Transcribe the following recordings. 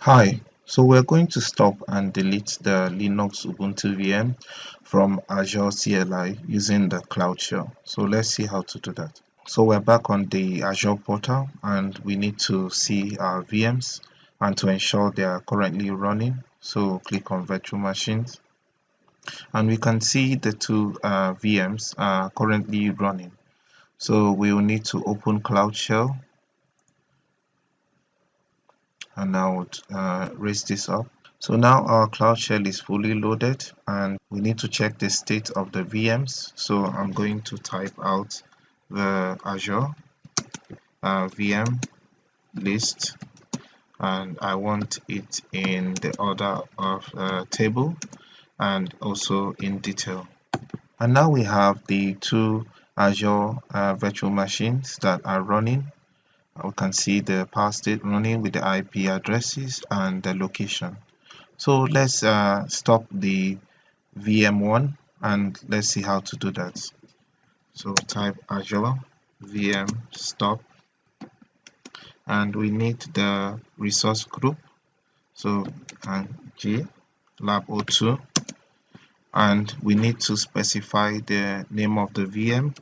Hi, so we're going to stop and delete the Linux Ubuntu VM from Azure CLI using the Cloud Shell. So let's see how to do that. So we're back on the Azure portal and we need to see our VMs and to ensure they are currently running. So click on virtual machines and we can see the two VMs are currently running. So we will need to open Cloud Shell and I would raise this up. So now our Cloud Shell is fully loaded and we need to check the state of the VMs. So I'm going to type out the Azure VM list and I want it in the order of table and also in detail. And now we have the two Azure virtual machines that are running. We can see the power state running with the IP addresses and the location. So let's stop the VM1 and let's see how to do that. So type Azure VM stop and we need the resource group. So G lab 02 and we need to specify the name of the VM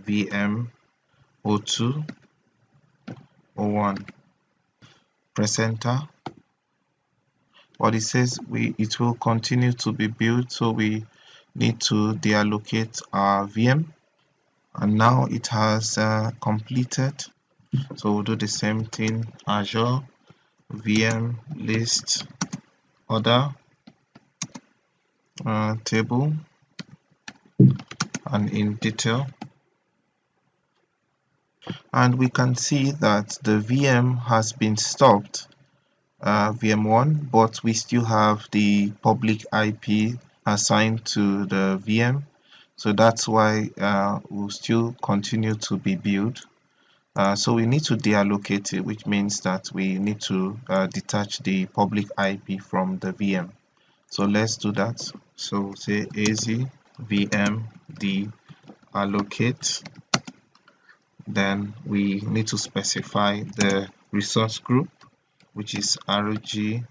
VM02 01. Press enter. What it says, it will continue to be built, so we need to deallocate our VM and now it has completed. So we'll do the same thing, Azure VM list order table and in detail, and we can see that the VM has been stopped, VM1, but we still have the public IP assigned to the VM, so that's why we'll still continue to be built. So we need to deallocate it, which means that we need to detach the public IP from the VM. So let's do that. So say AZ-VM deallocate. Then we need to specify the resource group, which is RG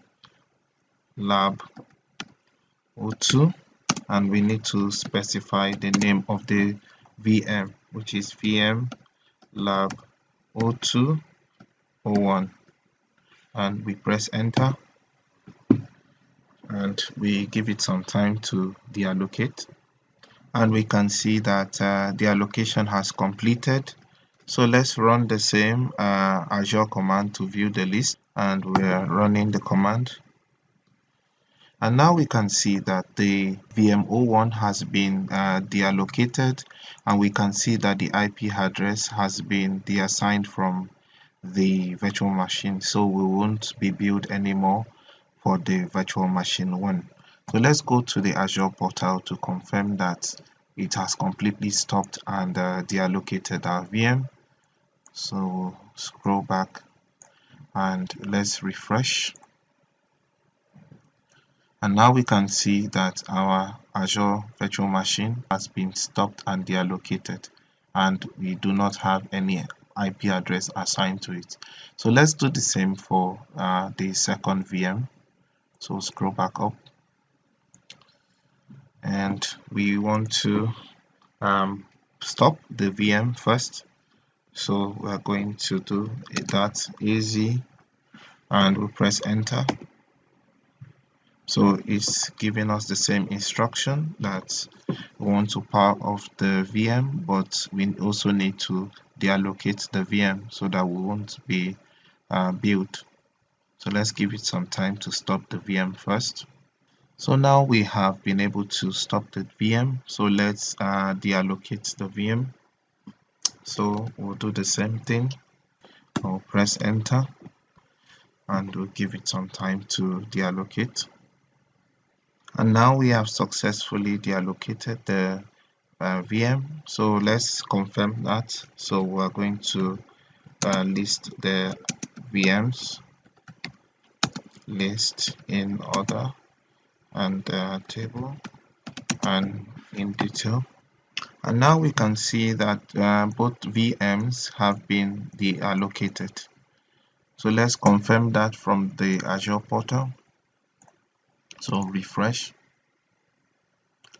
lab 02, and we need to specify the name of the VM, which is VM lab 0201, and we press enter and we give it some time to deallocate, and we can see that the allocation has completed. So let's run the same Azure command to view the list, and we're running the command. And now we can see that the VM01 has been deallocated, and we can see that the IP address has been deassigned from the virtual machine, so we won't be billed anymore for the virtual machine 1. So let's go to the Azure portal to confirm that it has completely stopped and deallocated our VM. So scroll back and let's refresh. And now we can see that our Azure virtual machine has been stopped and deallocated, and we do not have any IP address assigned to it. So let's do the same for the second VM. So scroll back up and we want to stop the VM first. So we're going to do that AZ and we press enter. So it's giving us the same instruction that we want to power off the VM, but we also need to deallocate the VM so that we won't be built. So let's give it some time to stop the VM first. So now we have been able to stop the VM. So let's deallocate the VM. So we'll do the same thing. I'll press enter and we'll give it some time to deallocate. And now we have successfully deallocated the VM. So let's confirm that. So we're going to list the VMs list in order and table and in detail. And now we can see that both VMs have been deallocated. So let's confirm that from the Azure portal. So refresh,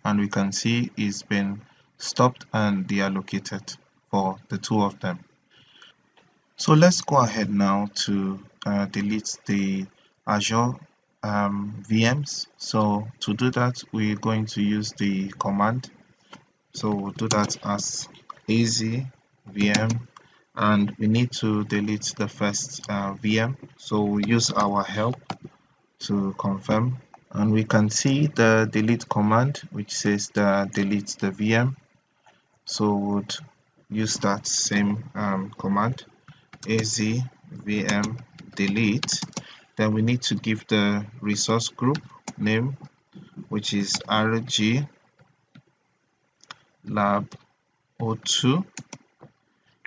and we can see it's been stopped and deallocated for the two of them. So let's go ahead now to delete the Azure VMs. So to do that, we're going to use the command. So we'll do that as AZ-VM, and we need to delete the first VM. So we'll use our help to confirm, and we can see the delete command which says delete the VM. So we'll use that same command, AZ-VM delete. Then we need to give the resource group name, which is RG lab 02,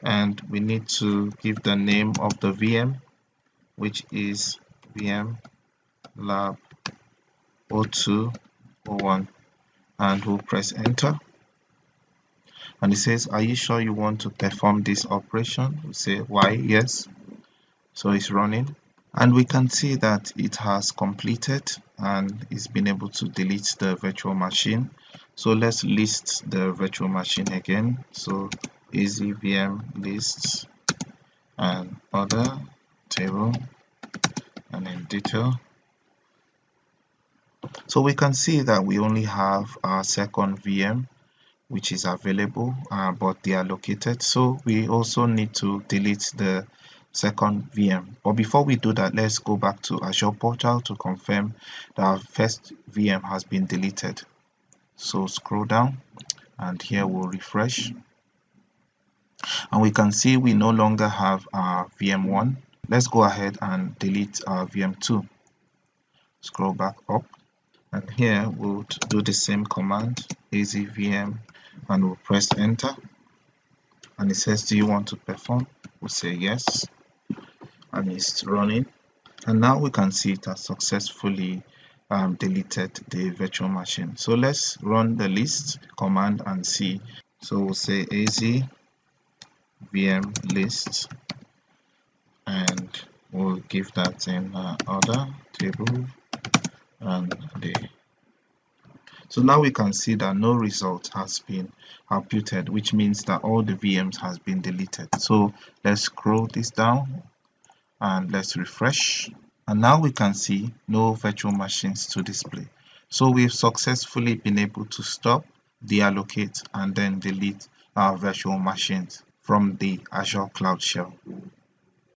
and we need to give the name of the VM, which is VM lab 0201, and we'll press enter. And it says, are you sure you want to perform this operation? We say why, yes. So it's running, and we can see that it has completed and it's been able to delete the virtual machine. So let's list the virtual machine again. So AZ-VM lists and other table, and then detail. So we can see that we only have our second VM which is available, but they are located. So we also need to delete the second VM. But before we do that, let's go back to Azure portal to confirm that our first VM has been deleted. So scroll down, and here we'll refresh, and we can see we no longer have our VM1. Let's go ahead and delete our VM2. Scroll back up, and here we'll do the same command, AZ-VM, and we'll press enter, and it says, do you want to perform? We'll say yes, and it's running, and now we can see it has successfully deleted the virtual machine. So let's run the list command and see. So we'll say AZ-VM list, and we'll give that in order table and the. So now we can see that no result has been imputed, which means that all the VMs has been deleted. So let's scroll this down and let's refresh, and now we can see no virtual machines to display. So we've successfully been able to stop, deallocate, and then delete our virtual machines from the Azure Cloud Shell.